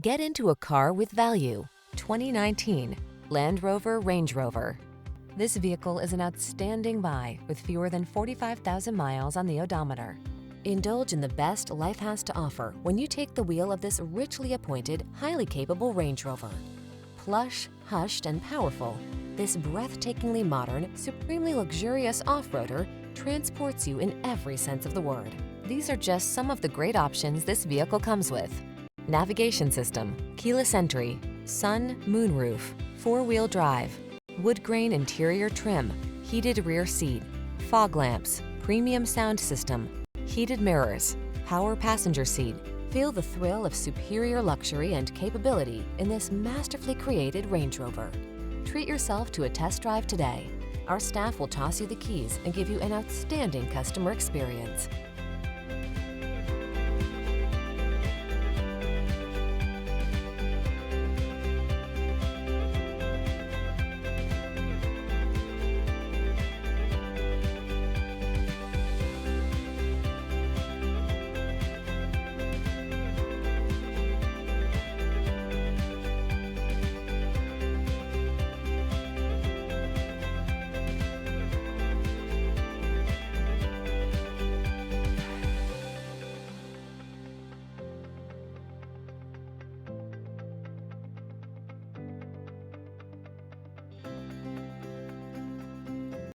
Get into a car with value. 2019 Land Rover Range Rover. This vehicle is an outstanding buy with fewer than 45,000 miles on the odometer. Indulge in the best life has to offer when you take the wheel of this richly appointed, highly capable Range Rover. Plush, hushed, and powerful, this breathtakingly modern, supremely luxurious off-roader transports you in every sense of the word. These are just some of the great options this vehicle comes with: navigation system, keyless entry, sun, moonroof, four-wheel drive, wood grain interior trim, heated rear seat, fog lamps, premium sound system, heated mirrors, power passenger seat. Feel the thrill of superior luxury and capability in this masterfully created Range Rover. Treat yourself to a test drive today. Our staff will toss you the keys and give you an outstanding customer experience.